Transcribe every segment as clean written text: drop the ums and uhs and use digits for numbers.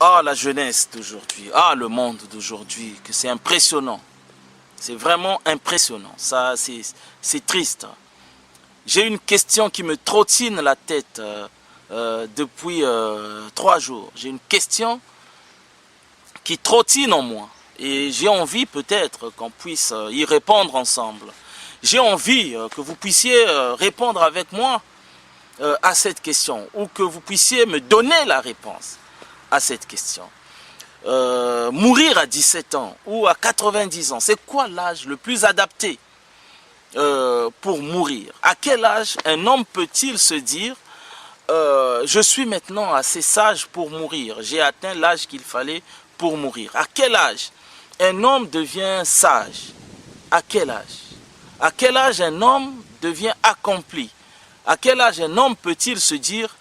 Ah, la jeunesse d'aujourd'hui, ah, le monde d'aujourd'hui, que c'est impressionnant. C'est vraiment impressionnant, ça c'est triste. J'ai une question qui me trottine la tête depuis 3 jours. J'ai une question qui trottine en moi. Et j'ai envie peut-être qu'on puisse y répondre ensemble. J'ai envie que vous puissiez répondre avec moi à cette question, ou que vous puissiez me donner la réponse à cette question. Mourir à 17 ans ou à 90 ans, c'est quoi l'âge le plus adapté pour mourir? À quel âge un homme peut-il se dire je suis maintenant assez sage pour mourir, j'ai atteint l'âge qu'il fallait pour mourir? À quel âge un homme devient sage? À quel âge? À quel âge un homme devient accompli? À quel âge un homme peut-il se dire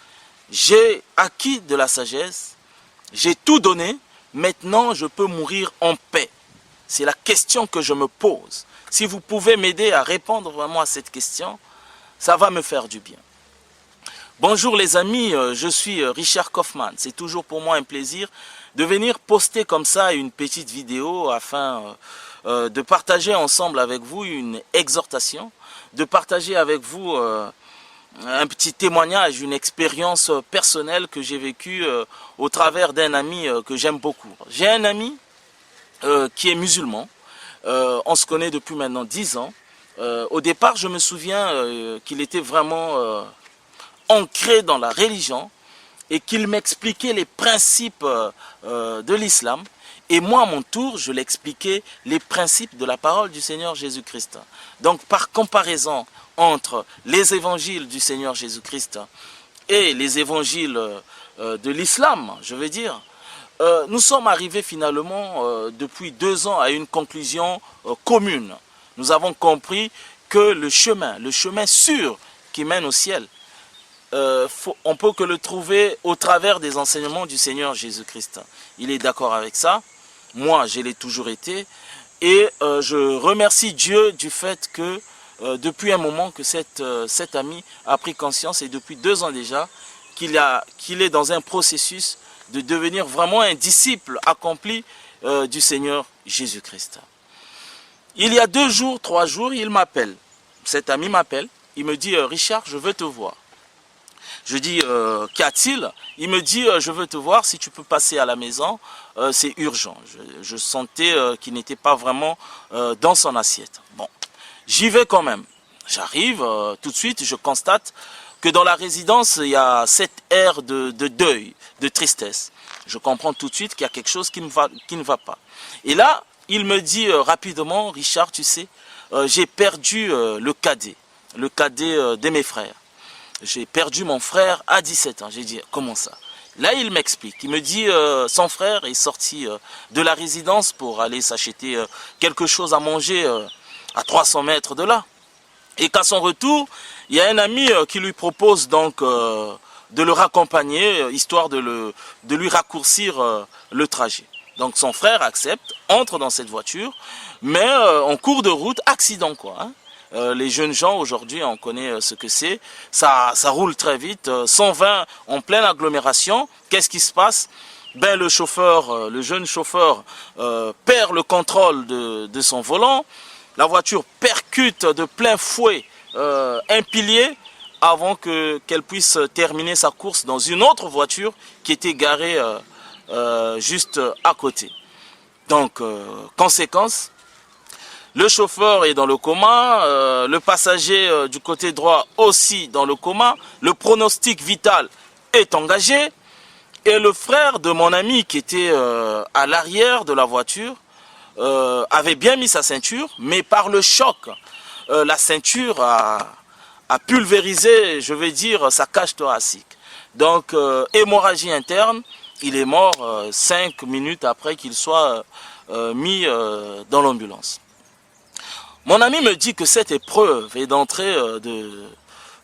j'ai acquis de la sagesse, j'ai tout donné, maintenant je peux mourir en paix? C'est la question que je me pose. Si vous pouvez m'aider à répondre vraiment à cette question, ça va me faire du bien. Bonjour les amis, je suis Richard Kaufmann. C'est toujours pour moi un plaisir de venir poster comme ça une petite vidéo afin de partager ensemble avec vous une exhortation, de partager avec vous un petit témoignage, une expérience personnelle que j'ai vécue au travers d'un ami que j'aime beaucoup. J'ai un ami qui est musulman, on se connaît depuis maintenant 10 ans. Au départ, je me souviens qu'il était vraiment ancré dans la religion et qu'il m'expliquait les principes de l'islam. Et moi, à mon tour, je l'expliquais les principes de la parole du Seigneur Jésus-Christ. Donc, par comparaison entre les évangiles du Seigneur Jésus-Christ et les évangiles de l'islam, je veux dire, nous sommes arrivés finalement depuis 2 ans à une conclusion commune. Nous avons compris que le chemin sûr qui mène au ciel, on peut que le trouver au travers des enseignements du Seigneur Jésus-Christ. Il est d'accord avec ça. Moi, je l'ai toujours été. Et je remercie Dieu du fait que depuis un moment que cet ami a pris conscience, et depuis 2 ans déjà, qu'il est dans un processus de devenir vraiment un disciple accompli du Seigneur Jésus-Christ. Il y a 2 jours, 3 jours, il m'appelle. Cet ami m'appelle. Il me dit Richard, je veux te voir. Je dis qu'y a-t-il? Il me dit je veux te voir, si tu peux passer à la maison, c'est urgent. Je sentais qu'il n'était pas vraiment dans son assiette. Bon, j'y vais quand même. J'arrive tout de suite, je constate que dans la résidence, il y a cette ère de deuil, de tristesse. Je comprends tout de suite qu'il y a quelque chose qui ne va pas. Et là, il me dit rapidement, Richard, tu sais, j'ai perdu le cadet de mes frères. J'ai perdu mon frère à 17 ans. J'ai dit, comment ça? Là, il m'explique. Il me dit, son frère est sorti de la résidence pour aller s'acheter quelque chose à manger à 300 mètres de là. Et qu'à son retour, il y a un ami qui lui propose donc de le raccompagner, histoire de lui raccourcir le trajet. Donc son frère accepte, entre dans cette voiture, mais en cours de route, accident quoi. Hein. Les jeunes gens aujourd'hui, on connaît ce que c'est, ça roule très vite, 120 en pleine agglomération, qu'est-ce qui se passe? Ben le chauffeur, le jeune chauffeur perd le contrôle de son volant, la voiture percute de plein fouet un pilier avant qu'elle puisse terminer sa course dans une autre voiture qui était garée juste à côté. Donc, conséquence, le chauffeur est dans le coma, le passager du côté droit aussi dans le coma, le pronostic vital est engagé, et le frère de mon ami qui était à l'arrière de la voiture avait bien mis sa ceinture, mais par le choc, la ceinture a pulvérisé, je vais dire, sa cage thoracique. Donc, hémorragie interne, il est mort 5 minutes après qu'il soit mis dans l'ambulance. Mon ami me dit que cette épreuve est d'entrer de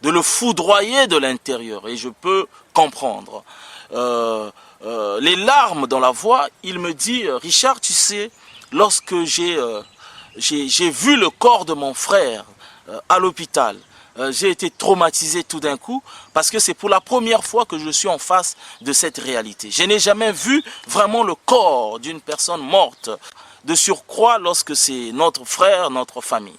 le foudroyer de l'intérieur, et je peux comprendre. Les larmes dans la voix, il me dit, Richard, tu sais, lorsque j'ai vu le corps de mon frère à l'hôpital, j'ai été traumatisé tout d'un coup parce que c'est pour la première fois que je suis en face de cette réalité. Je n'ai jamais vu vraiment le corps d'une personne morte, de surcroît lorsque c'est notre frère, notre famille.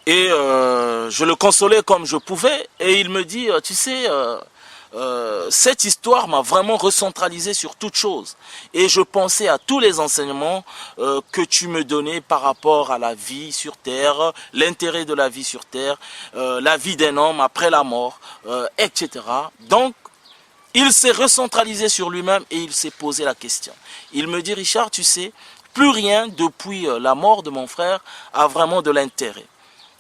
Et je le consolais comme je pouvais et il me dit, tu sais, cette histoire m'a vraiment recentralisé sur toute chose. Et je pensais à tous les enseignements que tu me donnais par rapport à la vie sur terre, l'intérêt de la vie sur terre, la vie d'un homme après la mort, etc. Donc, il s'est recentralisé sur lui-même et il s'est posé la question. Il me dit, Richard, tu sais, plus rien depuis la mort de mon frère a vraiment de l'intérêt.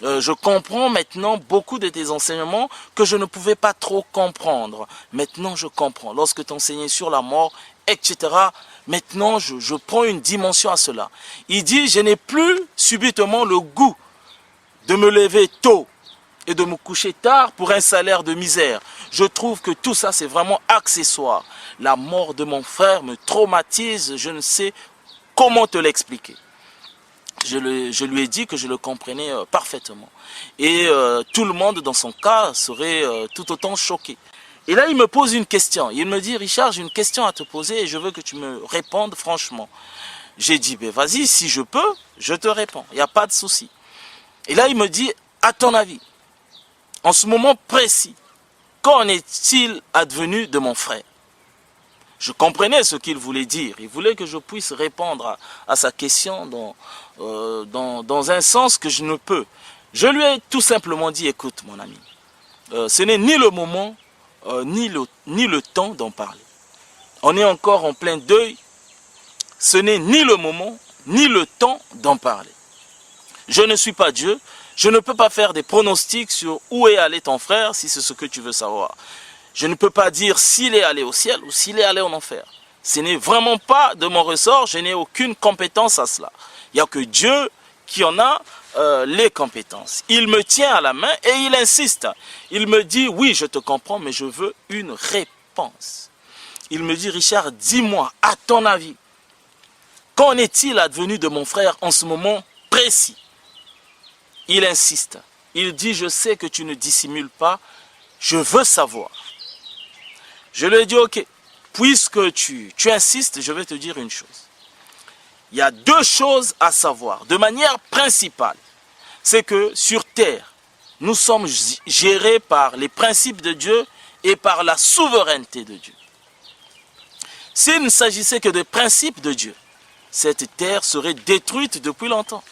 Je comprends maintenant beaucoup de tes enseignements que je ne pouvais pas trop comprendre. Maintenant, je comprends. Lorsque tu enseignais sur la mort, etc., maintenant, je prends une dimension à cela. Il dit, je n'ai plus subitement le goût de me lever tôt et de me coucher tard pour un salaire de misère. Je trouve que tout ça, c'est vraiment accessoire. La mort de mon frère me traumatise, je ne sais comment te l'expliquer. Je lui ai dit que je le comprenais parfaitement. Et tout le monde dans son cas serait tout autant choqué. Et là, il me pose une question. Il me dit, Richard, j'ai une question à te poser et je veux que tu me répondes franchement. J'ai dit, ben vas-y, si je peux, je te réponds. Il n'y a pas de souci. Et là, il me dit, à ton avis, en ce moment précis, qu'en est-il advenu de mon frère? Je comprenais ce qu'il voulait dire. Il voulait que je puisse répondre à sa question dans un sens que je ne peux. Je lui ai tout simplement dit, écoute mon ami, ce n'est ni le moment, ni le temps d'en parler. On est encore en plein deuil. Ce n'est ni le moment, ni le temps d'en parler. Je ne suis pas Dieu. Je ne peux pas faire des pronostics sur où est allé ton frère, si c'est ce que tu veux savoir. Je ne peux pas dire s'il est allé au ciel ou s'il est allé en enfer. Ce n'est vraiment pas de mon ressort, je n'ai aucune compétence à cela. Il n'y a que Dieu qui en a les compétences. Il me tient à la main et il insiste. Il me dit, oui, je te comprends, mais je veux une réponse. Il me dit, Richard, dis-moi, à ton avis, qu'en est-il advenu de mon frère en ce moment précis? Il insiste. Il dit, je sais que tu ne dissimules pas, je veux savoir. Je lui ai dit, ok, puisque tu insistes, je vais te dire une chose. Il y a deux choses à savoir, de manière principale. C'est que sur terre, nous sommes gérés par les principes de Dieu et par la souveraineté de Dieu. S'il ne s'agissait que des principes de Dieu, cette terre serait détruite depuis longtemps.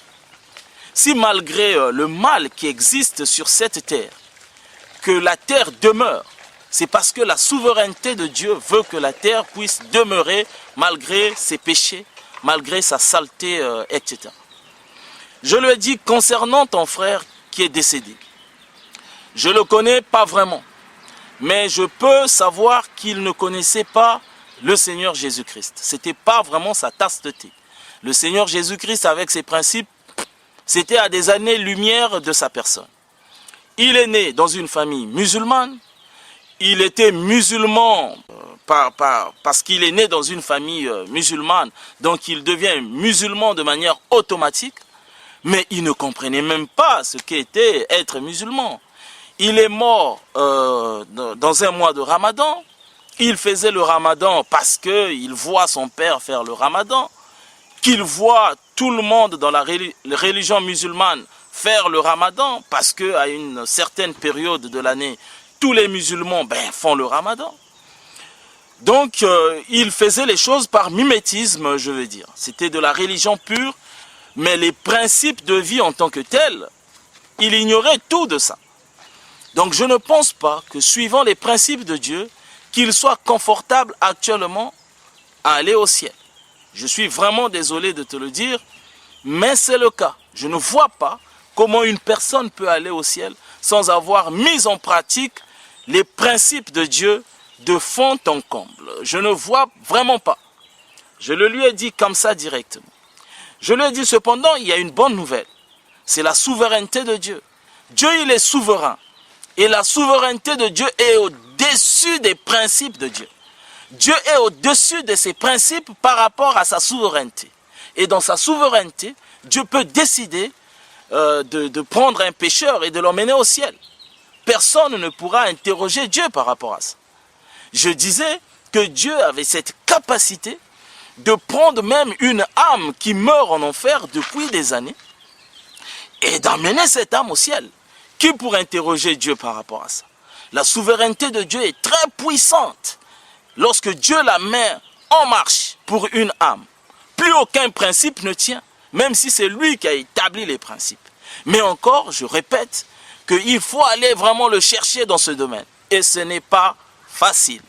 Si malgré le mal qui existe sur cette terre, que la terre demeure, c'est parce que la souveraineté de Dieu veut que la terre puisse demeurer malgré ses péchés, malgré sa saleté, etc. Je lui ai dit concernant ton frère qui est décédé, je ne le connais pas vraiment, mais je peux savoir qu'il ne connaissait pas le Seigneur Jésus-Christ. Ce n'était pas vraiment sa tasse de thé. Le Seigneur Jésus-Christ avec ses principes, c'était à des années-lumière de sa personne. Il est né dans une famille musulmane. Il était musulman parce qu'il est né dans une famille musulmane. Donc il devient musulman de manière automatique. Mais il ne comprenait même pas ce qu'était être musulman. Il est mort dans un mois de Ramadan. Il faisait le Ramadan parce qu'il voit son père faire le Ramadan. Qu'il voit tout le monde dans la religion musulmane faire le Ramadan parce qu'à une certaine période de l'année, tous les musulmans font le Ramadan. Donc, il faisait les choses par mimétisme, je veux dire. C'était de la religion pure, mais les principes de vie en tant que tels, il ignorait tout de ça. Donc, je ne pense pas que suivant les principes de Dieu, qu'il soit confortable actuellement à aller au ciel. Je suis vraiment désolé de te le dire, mais c'est le cas. Je ne vois pas comment une personne peut aller au ciel sans avoir mis en pratique les principes de Dieu de fond en comble. Je ne vois vraiment pas. Je le lui ai dit comme ça directement. Je lui ai dit cependant, il y a une bonne nouvelle. C'est la souveraineté de Dieu. Dieu, il est souverain. Et la souveraineté de Dieu est au-dessus des principes de Dieu. Dieu est au-dessus de ses principes par rapport à sa souveraineté. Et dans sa souveraineté, Dieu peut décider de prendre un pécheur et de l'emmener au ciel. Personne ne pourra interroger Dieu par rapport à ça. Je disais que Dieu avait cette capacité de prendre même une âme qui meurt en enfer depuis des années et d'amener cette âme au ciel. Qui pourrait interroger Dieu par rapport à ça? La souveraineté de Dieu est très puissante. Lorsque Dieu la met en marche pour une âme, plus aucun principe ne tient, même si c'est lui qui a établi les principes. Mais encore, je répète, qu'il faut aller vraiment le chercher dans ce domaine. Et ce n'est pas facile.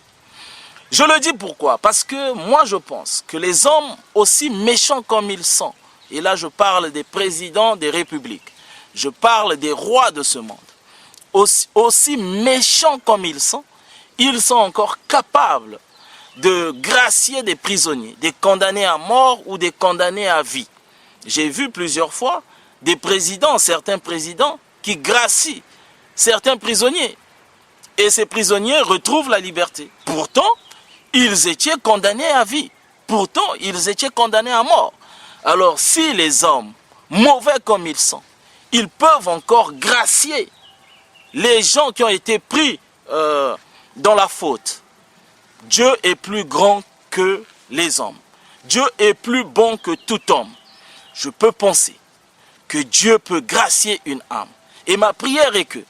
Je le dis pourquoi? Parce que moi je pense que les hommes, aussi méchants comme ils sont, et là je parle des présidents des républiques, je parle des rois de ce monde, aussi méchants comme ils sont encore capables de gracier des prisonniers, des condamnés à mort ou des condamnés à vie. J'ai vu plusieurs fois des présidents, certains présidents, qui gracient certains prisonniers. Et ces prisonniers retrouvent la liberté. Pourtant, ils étaient condamnés à vie. Pourtant, ils étaient condamnés à mort. Alors, si les hommes, mauvais comme ils sont, ils peuvent encore gracier les gens qui ont été pris dans la faute, Dieu est plus grand que les hommes. Dieu est plus bon que tout homme. Je peux penser que Dieu peut gracier une âme. Et ma prière est que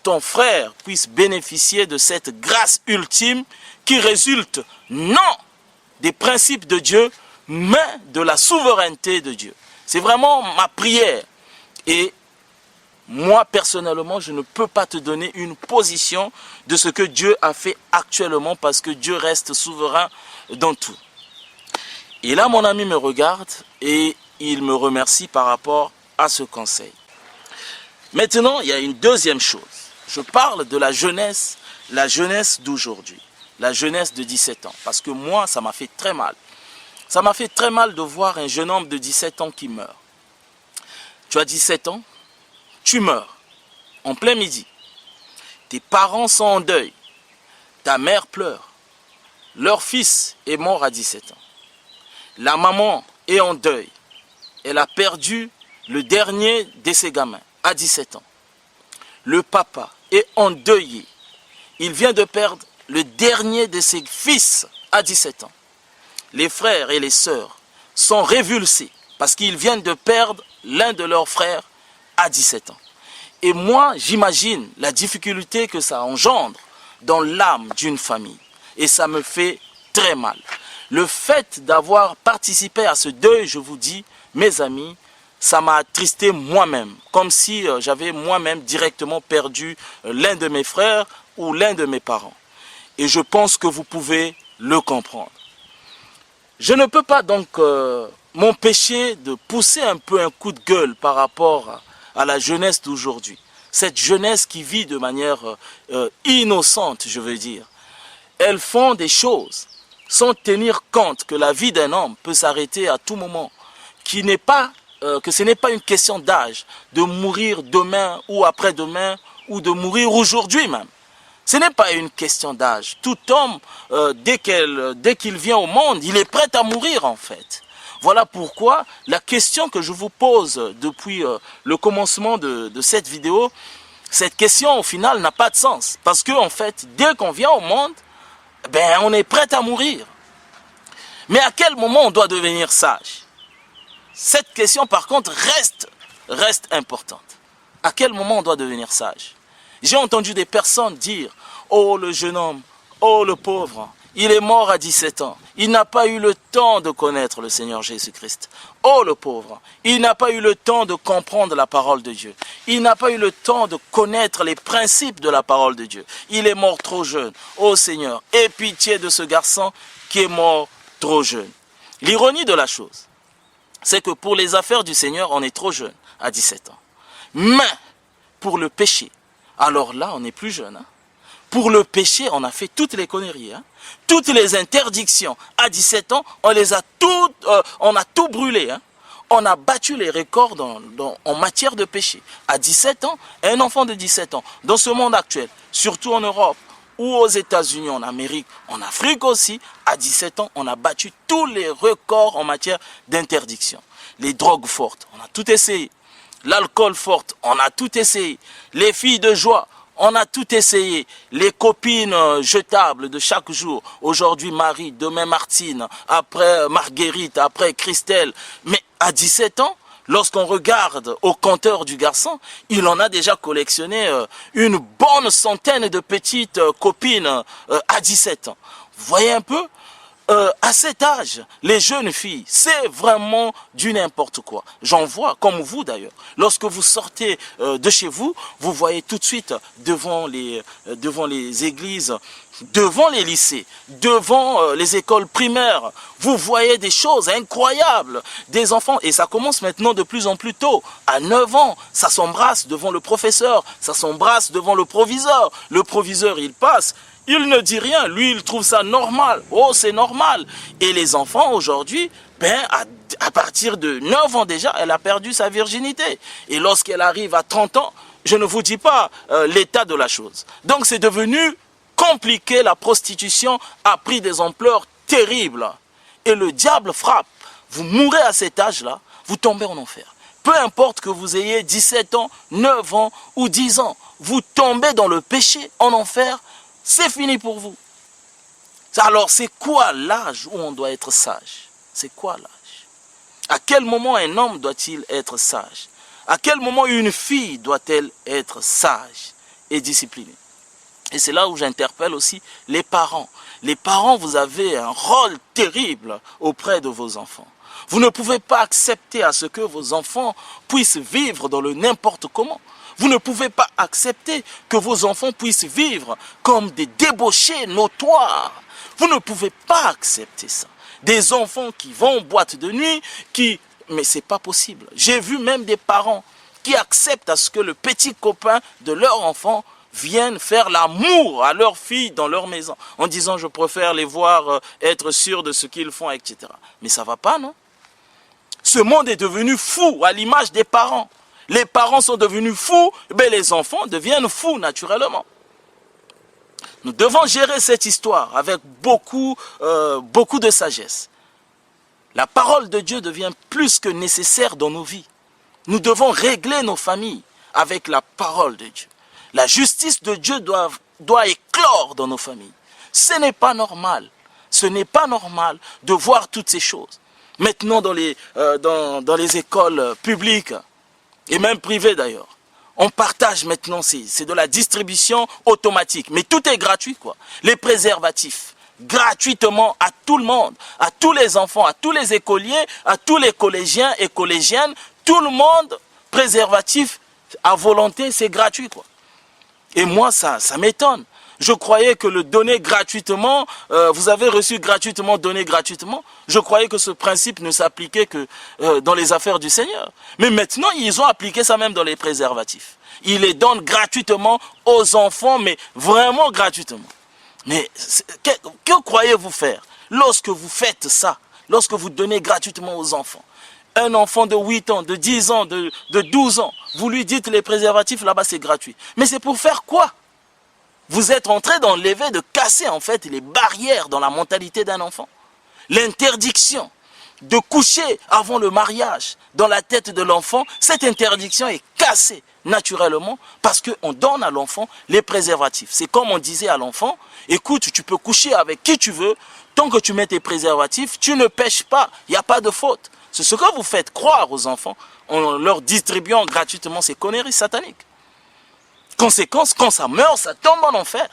ton frère puisse bénéficier de cette grâce ultime qui résulte non des principes de Dieu, mais de la souveraineté de Dieu. C'est vraiment ma prière. Et moi, personnellement, je ne peux pas te donner une position de ce que Dieu a fait actuellement parce que Dieu reste souverain dans tout. Et là, mon ami me regarde et il me remercie par rapport à ce conseil. Maintenant, il y a une deuxième chose. Je parle de la jeunesse d'aujourd'hui, la jeunesse de 17 ans. Parce que moi, ça m'a fait très mal. Ça m'a fait très mal de voir un jeune homme de 17 ans qui meurt. Tu as 17 ans, tu meurs en plein midi. Tes parents sont en deuil. Ta mère pleure. Leur fils est mort à 17 ans. La maman est en deuil. Elle a perdu le dernier de ses gamins à 17 ans. Le papa est endeuillé. Il vient de perdre le dernier de ses fils à 17 ans. Les frères et les sœurs sont révulsés parce qu'ils viennent de perdre l'un de leurs frères à 17 ans. Et moi, j'imagine la difficulté que ça engendre dans l'âme d'une famille. Et ça me fait très mal. Le fait d'avoir participé à ce deuil, je vous dis, mes amis, ça m'a attristé moi-même. Comme si j'avais moi-même directement perdu l'un de mes frères ou l'un de mes parents. Et je pense que vous pouvez le comprendre. Je ne peux pas donc m'empêcher de pousser un peu un coup de gueule par rapport à la jeunesse d'aujourd'hui. Cette jeunesse qui vit de manière innocente, je veux dire. Elles font des choses sans tenir compte que la vie d'un homme peut s'arrêter à tout moment. Que ce n'est pas une question d'âge, de mourir demain ou après-demain, ou de mourir aujourd'hui même. Ce n'est pas une question d'âge. Tout homme, dès qu'il vient au monde, il est prêt à mourir en fait. Voilà pourquoi la question que je vous pose depuis le commencement de cette vidéo, cette question au final n'a pas de sens. Parce que en fait, dès qu'on vient au monde, on est prêt à mourir. Mais à quel moment on doit devenir sage? Cette question par contre reste importante. À quel moment on doit devenir sage? J'ai entendu des personnes dire, oh le jeune homme, oh le pauvre, il est mort à 17 ans. Il n'a pas eu le temps de connaître le Seigneur Jésus-Christ. Oh le pauvre, il n'a pas eu le temps de comprendre la parole de Dieu. Il n'a pas eu le temps de connaître les principes de la parole de Dieu. Il est mort trop jeune. Oh Seigneur, aie pitié de ce garçon qui est mort trop jeune. L'ironie de la chose, c'est que pour les affaires du Seigneur, on est trop jeune à 17 ans. Mais pour le péché, alors là, on est plus jeune. Pour le péché, on a fait toutes les conneries. Toutes les interdictions à 17 ans, on a tout brûlé. On a battu les records en matière de péché. À 17 ans, un enfant de 17 ans, dans ce monde actuel, surtout en Europe, ou aux États-Unis, en Amérique, en Afrique aussi, à 17 ans, on a battu tous les records en matière d'interdiction. Les drogues fortes, on a tout essayé. L'alcool fort, on a tout essayé. Les filles de joie, on a tout essayé. Les copines jetables de chaque jour. Aujourd'hui Marie, demain Martine, après Marguerite, après Christelle. Mais à 17 ans, lorsqu'on regarde au compteur du garçon, il en a déjà collectionné une bonne centaine de petites copines à 17 ans. Vous voyez un peu? À cet âge, les jeunes filles, c'est vraiment du n'importe quoi. J'en vois, comme vous d'ailleurs. Lorsque vous sortez de chez vous, vous voyez tout de suite devant les églises, devant les lycées, devant les écoles primaires, vous voyez des choses incroyables. Des enfants, et ça commence maintenant de plus en plus tôt, à 9 ans, ça s'embrasse devant le professeur, ça s'embrasse devant le proviseur. Le proviseur, il passe. Il ne dit rien, lui il trouve ça normal. Oh, c'est normal. Et les enfants aujourd'hui, à partir de 9 ans déjà, elle a perdu sa virginité. Et lorsqu'elle arrive à 30 ans, je ne vous dis pas l'état de la chose. Donc c'est devenu compliqué, la prostitution a pris des ampleurs terribles. Et le diable frappe. Vous mourrez à cet âge-là, vous tombez en enfer. Peu importe que vous ayez 17 ans, 9 ans ou 10 ans, vous tombez dans le péché, en enfer. C'est fini pour vous. Alors, c'est quoi l'âge où on doit être sage? C'est quoi l'âge? À quel moment un homme doit-il être sage? À quel moment une fille doit-elle être sage et disciplinée? Et c'est là où j'interpelle aussi les parents. Les parents, vous avez un rôle terrible auprès de vos enfants. Vous ne pouvez pas accepter à ce que vos enfants puissent vivre dans le n'importe comment. Vous ne pouvez pas accepter que vos enfants puissent vivre comme des débauchés notoires. Vous ne pouvez pas accepter ça. Des enfants qui vont en boîte de nuit, mais c'est pas possible. J'ai vu même des parents qui acceptent à ce que le petit copain de leur enfant vienne faire l'amour à leur fille dans leur maison, en disant je préfère les voir être sûrs de ce qu'ils font, etc. Mais ça va pas, non? Ce monde est devenu fou à l'image des parents. Les parents sont devenus fous, mais les enfants deviennent fous naturellement. Nous devons gérer cette histoire avec beaucoup de sagesse. La parole de Dieu devient plus que nécessaire dans nos vies. Nous devons régler nos familles avec la parole de Dieu. La justice de Dieu doit éclore dans nos familles. Ce n'est pas normal. Ce n'est pas normal de voir toutes ces choses. Maintenant dans les écoles publiques, et même privées d'ailleurs, on partage maintenant, c'est de la distribution automatique. Mais tout est gratuit, quoi. Les préservatifs, gratuitement à tout le monde, à tous les enfants, à tous les écoliers, à tous les collégiens et collégiennes, tout le monde, préservatif à volonté, c'est gratuit, quoi. Et moi, ça m'étonne. Je croyais que le donner gratuitement, vous avez reçu gratuitement, donné gratuitement. Je croyais que ce principe ne s'appliquait que dans les affaires du Seigneur. Mais maintenant, ils ont appliqué ça même dans les préservatifs. Ils les donnent gratuitement aux enfants, mais vraiment gratuitement. Mais que croyez-vous faire lorsque vous faites ça, lorsque vous donnez gratuitement aux enfants? Un enfant de 8 ans, de 10 ans, de 12 ans, vous lui dites les préservatifs, là-bas c'est gratuit. Mais c'est pour faire quoi? Vous êtes en train d'enlever, de casser en fait les barrières dans la mentalité d'un enfant. L'interdiction de coucher avant le mariage dans la tête de l'enfant, cette interdiction est cassée naturellement parce qu'on donne à l'enfant les préservatifs. C'est comme on disait à l'enfant, écoute, tu peux coucher avec qui tu veux, tant que tu mets tes préservatifs, tu ne pèches pas, il n'y a pas de faute. C'est ce que vous faites croire aux enfants en leur distribuant gratuitement ces conneries sataniques. Conséquence, quand ça meurt, ça tombe en enfer.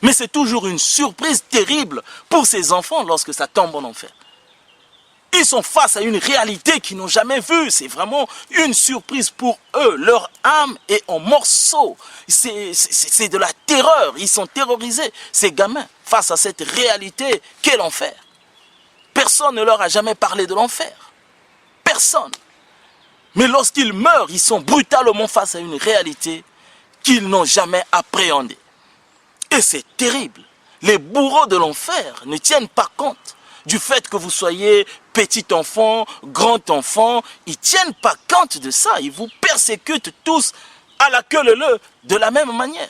Mais c'est toujours une surprise terrible pour ces enfants lorsque ça tombe en enfer. Ils sont face à une réalité qu'ils n'ont jamais vue. C'est vraiment une surprise pour eux. Leur âme est en morceaux. C'est de la terreur. Ils sont terrorisés, ces gamins, face à cette réalité qu'est l'enfer. Personne ne leur a jamais parlé de l'enfer. Personne. Mais lorsqu'ils meurent, ils sont brutalement face à une réalité qu'ils n'ont jamais appréhendée. Et c'est terrible. Les bourreaux de l'enfer ne tiennent pas compte du fait que vous soyez petit enfant, grand enfant. Ils ne tiennent pas compte de ça. Ils vous persécutent tous à la queue leu de la même manière.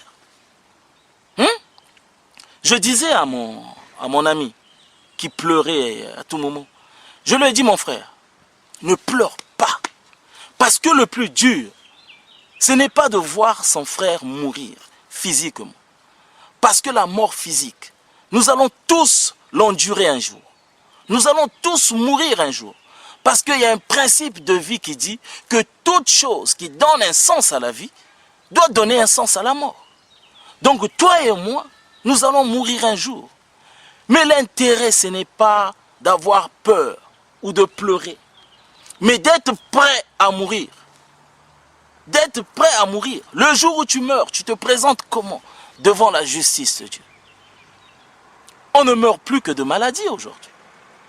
Je disais à mon ami qui pleurait à tout moment, je lui ai dit, mon frère, ne pleure pas. Parce que le plus dur, ce n'est pas de voir son frère mourir physiquement. Parce que la mort physique, nous allons tous l'endurer un jour. Nous allons tous mourir un jour. Parce qu'il y a un principe de vie qui dit que toute chose qui donne un sens à la vie doit donner un sens à la mort. Donc toi et moi, nous allons mourir un jour. Mais l'intérêt, ce n'est pas d'avoir peur ou de pleurer, mais d'être prêt à mourir. D'être prêt à mourir. Le jour où tu meurs, tu te présentes comment? Devant la justice de Dieu. On ne meurt plus que de maladie aujourd'hui.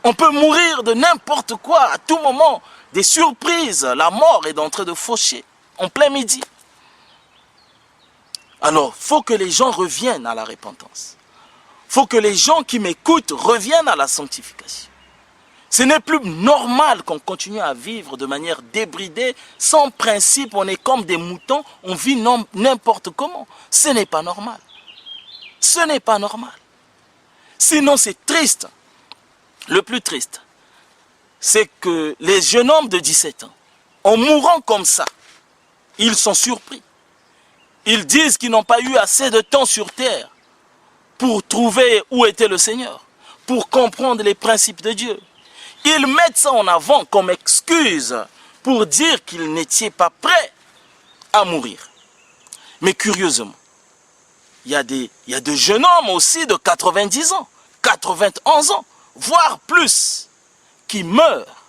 On peut mourir de n'importe quoi à tout moment. Des surprises. La mort est en train de faucher en plein midi. Alors, il faut que les gens reviennent à la repentance. Il faut que les gens qui m'écoutent reviennent à la sanctification. Ce n'est plus normal qu'on continue à vivre de manière débridée, sans principe, on est comme des moutons, on vit n'importe comment. Ce n'est pas normal. Ce n'est pas normal. Sinon, c'est triste. Le plus triste, c'est que les jeunes hommes de 17 ans, en mourant comme ça, ils sont surpris. Ils disent qu'ils n'ont pas eu assez de temps sur terre pour trouver où était le Seigneur, pour comprendre les principes de Dieu. Ils mettent ça en avant comme excuse pour dire qu'ils n'étaient pas prêts à mourir. Mais curieusement, il y a des jeunes hommes aussi de 90 ans, 91 ans, voire plus, qui meurent.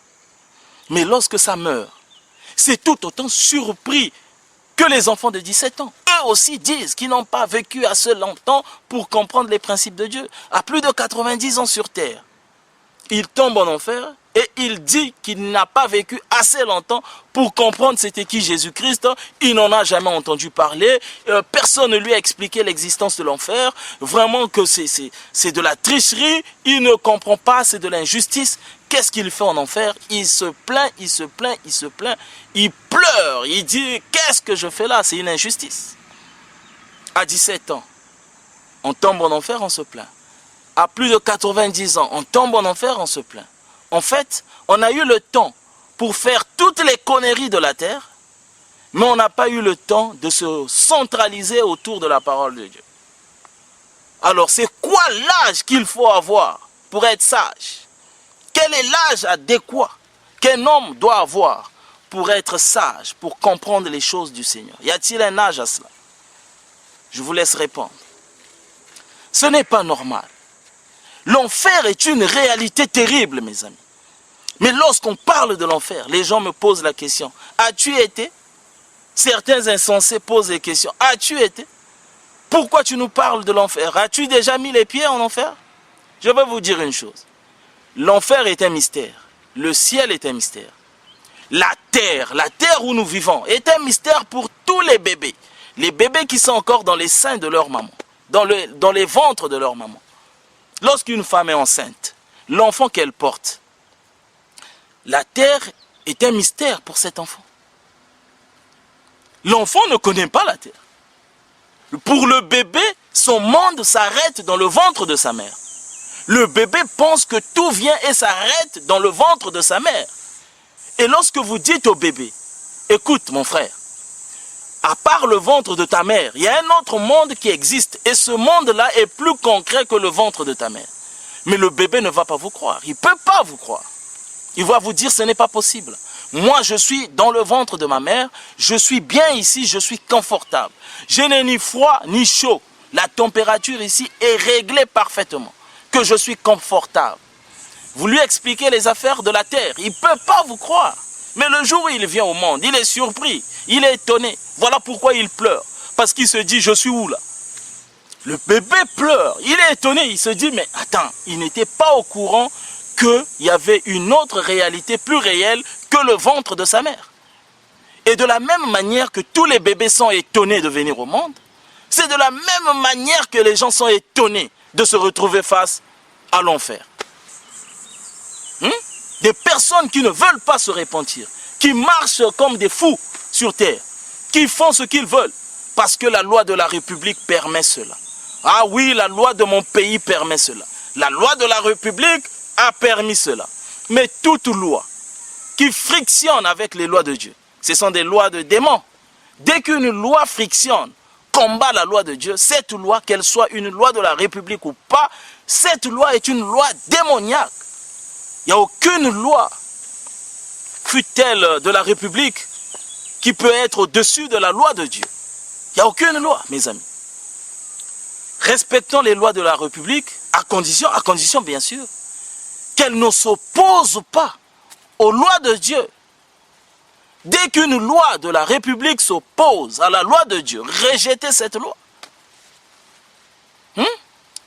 Mais lorsque ça meurt, c'est tout autant surpris que les enfants de 17 ans. Eux aussi disent qu'ils n'ont pas vécu assez longtemps pour comprendre les principes de Dieu. À plus de 90 ans sur terre, il tombe en enfer et il dit qu'il n'a pas vécu assez longtemps pour comprendre c'était qui Jésus-Christ. Il n'en a jamais entendu parler. Personne ne lui a expliqué l'existence de l'enfer. Vraiment que c'est de la tricherie. Il ne comprend pas, c'est de l'injustice. Qu'est-ce qu'il fait en enfer? Il se plaint, il se plaint, il se plaint. Il pleure, il dit qu'est-ce que je fais là? C'est une injustice. À 17 ans, on tombe en enfer, on se plaint. À plus de 90 ans, on tombe en enfer, on se plaint. En fait, on a eu le temps pour faire toutes les conneries de la terre, mais on n'a pas eu le temps de se centraliser autour de la parole de Dieu. Alors, c'est quoi l'âge qu'il faut avoir pour être sage? Quel est l'âge adéquat qu'un homme doit avoir pour être sage, pour comprendre les choses du Seigneur? Y a-t-il un âge à cela? Je vous laisse répondre. Ce n'est pas normal. L'enfer est une réalité terrible, mes amis. Mais lorsqu'on parle de l'enfer, les gens me posent la question. As-tu été? Certains insensés posent des questions. As-tu été? Pourquoi tu nous parles de l'enfer? As-tu déjà mis les pieds en enfer? Je vais vous dire une chose. L'enfer est un mystère. Le ciel est un mystère. La terre où nous vivons, est un mystère pour tous les bébés. Les bébés qui sont encore dans les seins de leur maman, dans les ventres de leur maman. Lorsqu'une femme est enceinte, l'enfant qu'elle porte, la terre est un mystère pour cet enfant. L'enfant ne connaît pas la terre. Pour le bébé, son monde s'arrête dans le ventre de sa mère. Le bébé pense que tout vient et s'arrête dans le ventre de sa mère. Et lorsque vous dites au bébé, écoute mon frère, à part le ventre de ta mère, il y a un autre monde qui existe. Et ce monde-là est plus concret que le ventre de ta mère. Mais le bébé ne va pas vous croire. Il ne peut pas vous croire. Il va vous dire, ce n'est pas possible. Moi, je suis dans le ventre de ma mère. Je suis bien ici, je suis confortable. Je n'ai ni froid ni chaud. La température ici est réglée parfaitement. Que je suis confortable. Vous lui expliquez les affaires de la terre. Il ne peut pas vous croire. Mais le jour où il vient au monde, il est surpris, il est étonné. Voilà pourquoi il pleure. Parce qu'il se dit, je suis où là? Le bébé pleure, il est étonné, il se dit, mais attends, il n'était pas au courant qu'il y avait une autre réalité plus réelle que le ventre de sa mère. Et de la même manière que tous les bébés sont étonnés de venir au monde, c'est de la même manière que les gens sont étonnés de se retrouver face à l'enfer. Des personnes qui ne veulent pas se repentir, qui marchent comme des fous sur terre, qui font ce qu'ils veulent, parce que la loi de la République permet cela. Ah oui, la loi de mon pays permet cela. La loi de la République a permis cela. Mais toute loi qui frictionne avec les lois de Dieu, Ce sont des lois de démons. Dès qu'une loi frictionne, combat la loi de Dieu, cette loi, qu'elle soit une loi de la République ou pas, cette loi est une loi démoniaque. Il n'y a aucune loi, fût-elle de la République, qui peut être au-dessus de la loi de Dieu. Il n'y a aucune loi, mes amis. Respectons les lois de la République, à condition bien sûr, qu'elles ne s'opposent pas aux lois de Dieu. Dès qu'une loi de la République s'oppose à la loi de Dieu, rejetez cette loi.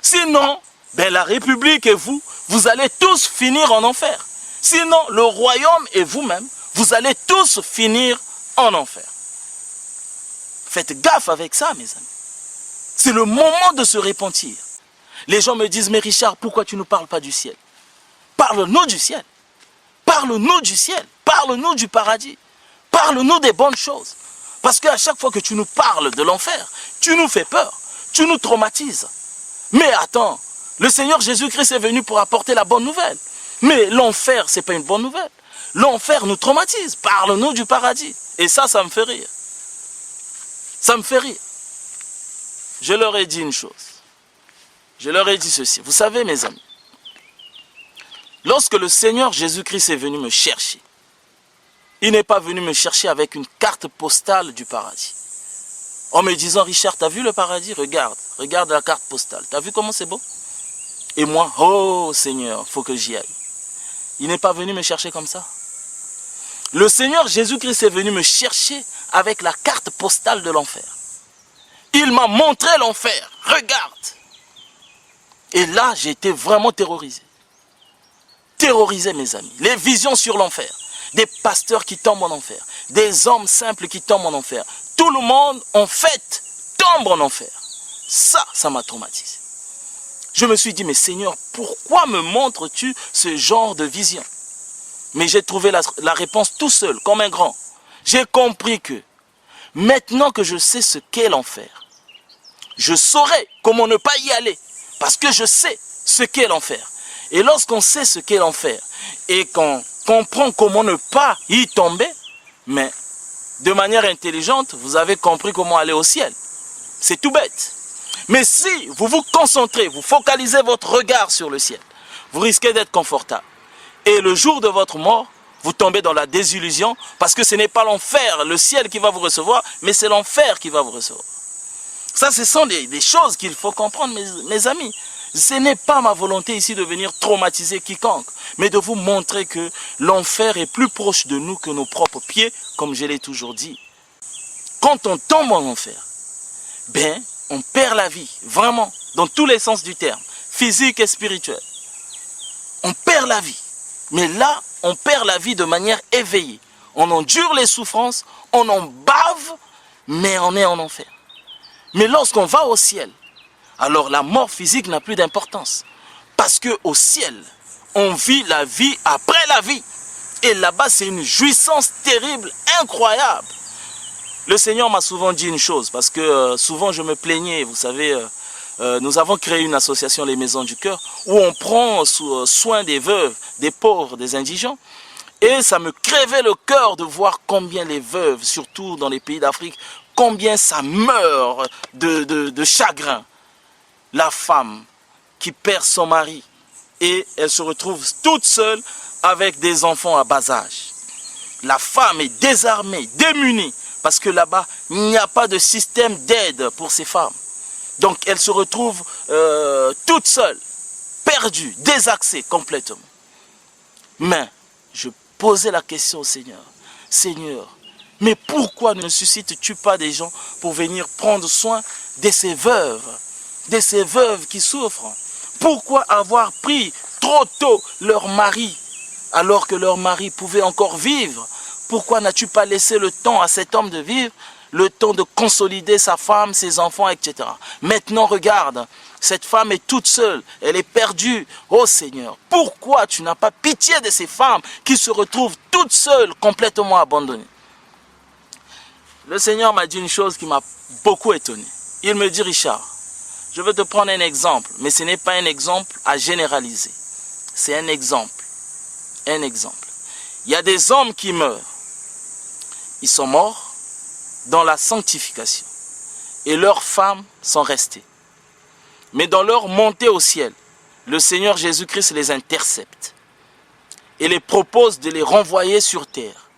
Sinon, la République et vous, vous allez tous finir en enfer. Sinon, le royaume et vous-même, vous allez tous finir en enfer. Faites gaffe avec ça, mes amis. C'est le moment de se repentir. Les gens me disent, mais Richard, pourquoi tu ne parles pas du ciel? Parle-nous du ciel. Parle-nous du ciel. Parle-nous du paradis. Parle-nous des bonnes choses. Parce qu'à chaque fois que tu nous parles de l'enfer, tu nous fais peur. Tu nous traumatises. Mais attends, le Seigneur Jésus-Christ est venu pour apporter la bonne nouvelle. Mais l'enfer, ce n'est pas une bonne nouvelle. L'enfer nous traumatise. Parle-nous du paradis. Et ça me fait rire. Ça me fait rire. Je leur ai dit une chose. Je leur ai dit ceci. Vous savez, mes amis, lorsque le Seigneur Jésus-Christ est venu me chercher, il n'est pas venu me chercher avec une carte postale du paradis. En me disant, Richard, t'as vu le paradis? Regarde la carte postale. T'as vu comment c'est beau? Et moi, oh Seigneur, il faut que j'y aille. Il n'est pas venu me chercher comme ça. Le Seigneur Jésus-Christ est venu me chercher avec la carte postale de l'enfer. Il m'a montré l'enfer. Regarde. Et là, j'ai été vraiment terrorisé. Terrorisé, mes amis. Les visions sur l'enfer. Des pasteurs qui tombent en enfer. Des hommes simples qui tombent en enfer. Tout le monde, en fait, tombe en enfer. Ça m'a traumatisé. Je me suis dit, mais Seigneur, pourquoi me montres-tu ce genre de vision? Mais j'ai trouvé la réponse tout seul, comme un grand. J'ai compris que, maintenant que je sais ce qu'est l'enfer, je saurai comment ne pas y aller. Parce que je sais ce qu'est l'enfer. Et lorsqu'on sait ce qu'est l'enfer, et qu'on comprend comment ne pas y tomber, mais de manière intelligente, vous avez compris comment aller au ciel. C'est tout bête. Mais si vous vous concentrez, vous focalisez votre regard sur le ciel, vous risquez d'être confortable. Et le jour de votre mort, vous tombez dans la désillusion parce que ce n'est pas l'enfer, le ciel qui va vous recevoir, mais c'est l'enfer qui va vous recevoir. Ça, ce sont des choses qu'il faut comprendre, mes amis. Ce n'est pas ma volonté ici de venir traumatiser quiconque, mais de vous montrer que l'enfer est plus proche de nous que nos propres pieds, comme je l'ai toujours dit. Quand on tombe en enfer, on perd la vie, vraiment, dans tous les sens du terme, physique et spirituel. On perd la vie. Mais là, on perd la vie de manière éveillée. On endure les souffrances, on en bave, mais on est en enfer. Mais lorsqu'on va au ciel, alors la mort physique n'a plus d'importance. Parce qu'au ciel, on vit la vie après la vie. Et là-bas, c'est une jouissance terrible, incroyable. Le Seigneur m'a souvent dit une chose, parce que souvent je me plaignais, vous savez, nous avons créé une association, les Maisons du Cœur, où on prend soin des veuves, des pauvres, des indigents. Et ça me crevait le cœur de voir combien les veuves, surtout dans les pays d'Afrique, combien ça meurt de chagrin. La femme qui perd son mari et elle se retrouve toute seule avec des enfants à bas âge. La femme est désarmée, démunie, parce que là-bas, il n'y a pas de système d'aide pour ces femmes. Donc elle se retrouve toute seule, perdue, désaxée complètement. Mais je posais la question au Seigneur. Seigneur, mais pourquoi ne suscites-tu pas des gens pour venir prendre soin de ces veuves qui souffrent? Pourquoi avoir pris trop tôt leur mari alors que leur mari pouvait encore vivre? Pourquoi n'as-tu pas laissé le temps à cet homme de vivre, le temps de consolider sa femme, ses enfants, etc. Maintenant, regarde, cette femme est toute seule, elle est perdue. Oh Seigneur, pourquoi tu n'as pas pitié de ces femmes qui se retrouvent toutes seules, complètement abandonnées? Le Seigneur m'a dit une chose qui m'a beaucoup étonné. Il me dit, Richard, je veux te prendre un exemple, mais ce n'est pas un exemple à généraliser. C'est un exemple. Un exemple. Il y a des hommes qui meurent. ils sont morts dans la sanctification. Et leurs femmes sont restées. Mais dans leur montée au ciel, le Seigneur Jésus-Christ les intercepte et les propose de les renvoyer sur terre.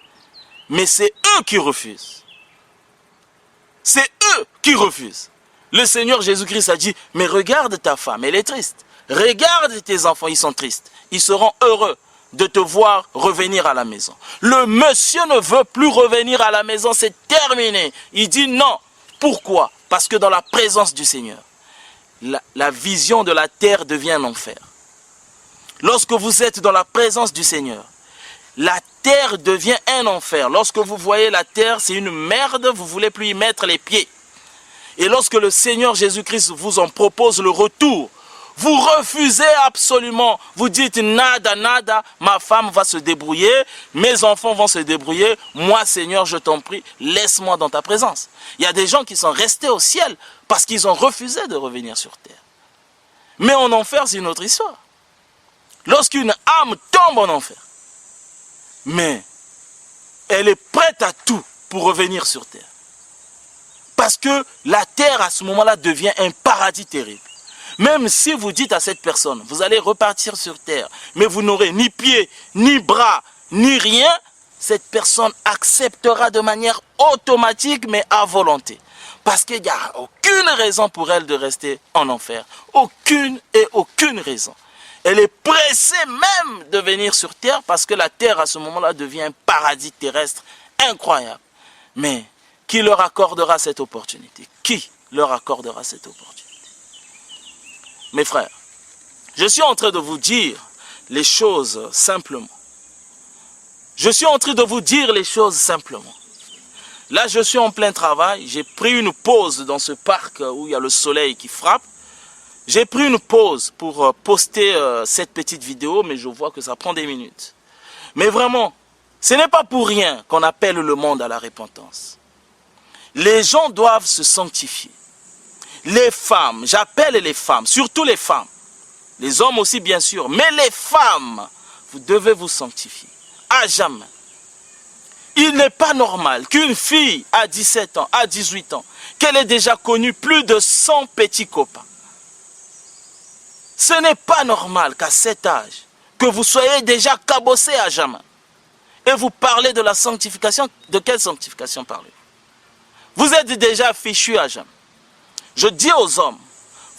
Mais c'est eux qui refusent. C'est eux qui refusent. Le Seigneur Jésus-Christ a dit, mais regarde ta femme, elle est triste. Regarde tes enfants, ils sont tristes. Ils seront heureux de te voir revenir à la maison. Le monsieur ne veut plus revenir à la maison, c'est terminé. Il dit non. Pourquoi? Parce que dans la présence du Seigneur, la vision de la terre devient un enfer. Lorsque vous êtes dans la présence du Seigneur, la terre devient un enfer. Lorsque vous voyez la terre, c'est une merde, vous ne voulez plus y mettre les pieds. Et lorsque le Seigneur Jésus-Christ vous en propose le retour, vous refusez absolument. Vous dites nada, nada, ma femme va se débrouiller, mes enfants vont se débrouiller. Moi, Seigneur, je t'en prie, laisse-moi dans ta présence. Il y a des gens qui sont restés au ciel parce qu'ils ont refusé de revenir sur terre. Mais en enfer, c'est une autre histoire. Lorsqu'une âme tombe en enfer, mais elle est prête à tout pour revenir sur terre. Parce que la terre, à ce moment-là, devient un paradis terrible. Même si vous dites à cette personne, vous allez repartir sur terre, mais vous n'aurez ni pieds, ni bras, ni rien, cette personne acceptera de manière automatique, mais à volonté. Parce qu'il n'y a aucune raison pour elle de rester en enfer. Aucune raison. Elle est pressée même de venir sur terre parce que la terre à ce moment-là devient un paradis terrestre incroyable. Mais qui leur accordera cette opportunité? Qui leur accordera cette opportunité? Mes frères, je suis en train de vous dire les choses simplement. Je suis en train de vous dire les choses simplement. Là, je suis en plein travail. J'ai pris une pause dans ce parc où il y a le soleil qui frappe. J'ai pris une pause pour poster cette petite vidéo, mais je vois que ça prend des minutes. Mais vraiment, ce n'est pas pour rien qu'on appelle le monde à la repentance. Les gens doivent se sanctifier. Les femmes, j'appelle les femmes, surtout les femmes. Les hommes aussi bien sûr, mais les femmes, vous devez vous sanctifier. À jamais. Il n'est pas normal qu'une fille à 17 ans, à 18 ans, qu'elle ait déjà connu plus de 100 petits copains. Ce n'est pas normal qu'à cet âge, que vous soyez déjà cabossé à jamais. Et vous parlez de la sanctification. De quelle sanctification parlez-vous? Vous êtes déjà fichus à jamais. Je dis aux hommes,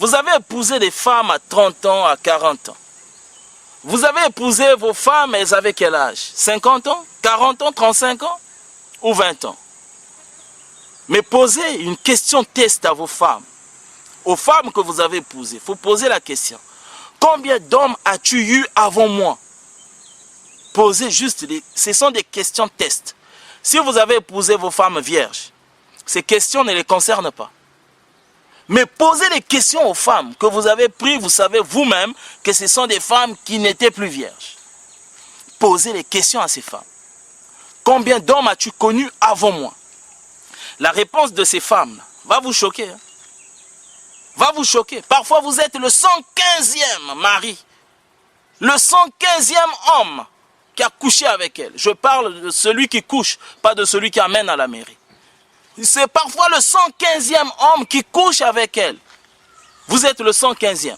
vous avez épousé des femmes à 30 ans, à 40 ans. Vous avez épousé vos femmes, elles avaient quel âge? 50 ans, 40 ans, 35 ans ou 20 ans? Mais posez une question test à vos femmes. Aux femmes que vous avez épousées, il faut poser la question. Combien d'hommes as-tu eu avant moi? Posez juste, ce sont des questions test. Si vous avez épousé vos femmes vierges, ces questions ne les concernent pas. Mais posez des questions aux femmes que vous avez prises, vous savez vous-même que ce sont des femmes qui n'étaient plus vierges. Posez les questions à ces femmes. Combien d'hommes as-tu connu avant moi? La réponse de ces femmes va vous choquer. Hein? Va vous choquer. Parfois vous êtes le 115e mari. Le 115e homme qui a couché avec elle. Je parle de celui qui couche, pas de celui qui amène à la mairie. C'est parfois le 115e homme qui couche avec elle. Vous êtes le 115e.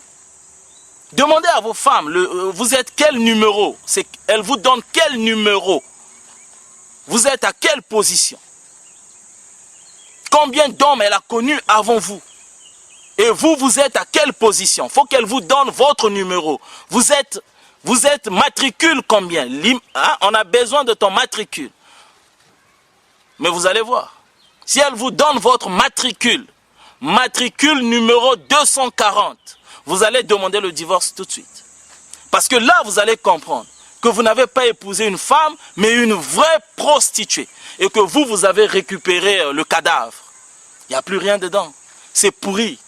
Demandez à vos femmes, vous êtes quel numéro? Elle vous donne quel numéro? Vous êtes à quelle position? Combien d'hommes elle a connus avant vous? Et vous, vous êtes à quelle position? Il faut qu'elle vous donne votre numéro. Vous êtes matricule combien? Hein? On a besoin de ton matricule. Mais vous allez voir. Si elle vous donne votre matricule numéro 240, vous allez demander le divorce tout de suite. Parce que là, vous allez comprendre que vous n'avez pas épousé une femme, mais une vraie prostituée. Et que vous avez récupéré le cadavre. Il n'y a plus rien dedans. C'est pourri.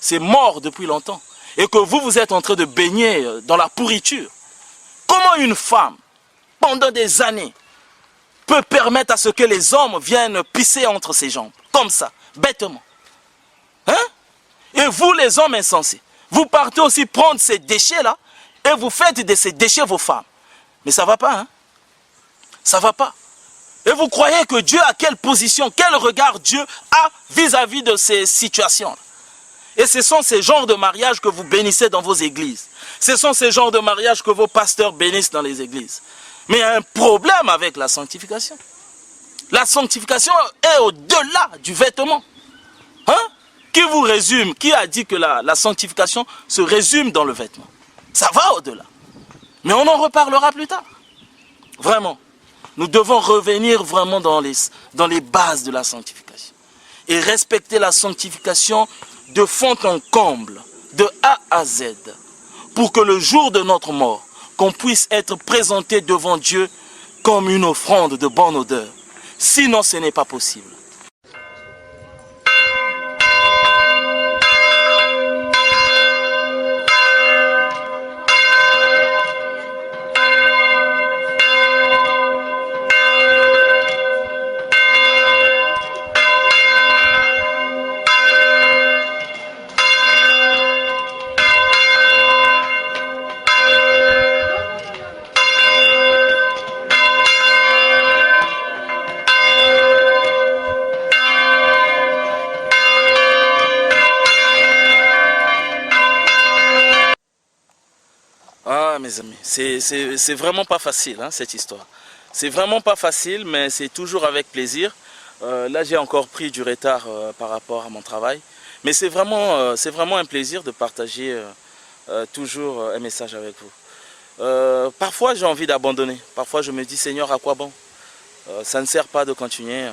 C'est mort depuis longtemps. Et que vous êtes en train de baigner dans la pourriture. Comment une femme, pendant des années, peut permettre à ce que les hommes viennent pisser entre ses jambes, comme ça, bêtement. Hein? Et vous, les hommes insensés, vous partez aussi prendre ces déchets-là, et vous faites de ces déchets vos femmes. Mais ça ne va pas, hein? Ça ne va pas. Et vous croyez que Dieu a quelle position, quel regard Dieu a vis-à-vis de ces situations? Et ce sont ces genres de mariages que vous bénissez dans vos églises. Ce sont ces genres de mariages que vos pasteurs bénissent dans les églises. Mais il y a un problème avec la sanctification. La sanctification est au-delà du vêtement. Hein? Qui vous résume? Qui a dit que la sanctification se résume dans le vêtement? Ça va au-delà. Mais on en reparlera plus tard. Vraiment. Nous devons revenir vraiment dans les bases de la sanctification. Et respecter la sanctification de fond en comble, de A à Z. Pour que le jour de notre mort, qu'on puisse être présenté devant Dieu comme une offrande de bonne odeur. Sinon, ce n'est pas possible. Ah, mes amis, c'est vraiment pas facile, hein, cette histoire. C'est vraiment pas facile, mais c'est toujours avec plaisir. Là, j'ai encore pris du retard par rapport à mon travail. Mais c'est vraiment un plaisir de partager toujours un message avec vous. Parfois, j'ai envie d'abandonner. Parfois, je me dis, Seigneur, à quoi bon? Ça ne sert pas de continuer.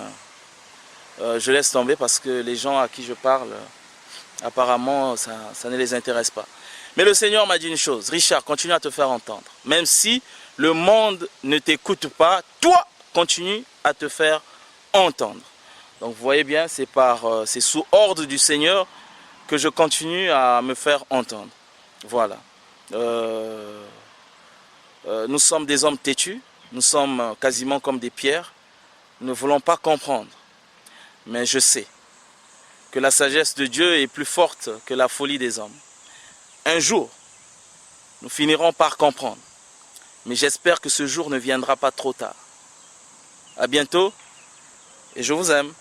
Je laisse tomber parce que les gens à qui je parle, apparemment, ça ne les intéresse pas. Mais le Seigneur m'a dit une chose, Richard, continue à te faire entendre. Même si le monde ne t'écoute pas, toi, continue à te faire entendre. Donc vous voyez bien, c'est sous ordre du Seigneur que je continue à me faire entendre. Voilà. Nous sommes des hommes têtus, nous sommes quasiment comme des pierres. Nous ne voulons pas comprendre. Mais je sais que la sagesse de Dieu est plus forte que la folie des hommes. Un jour, nous finirons par comprendre. Mais j'espère que ce jour ne viendra pas trop tard. À bientôt et je vous aime.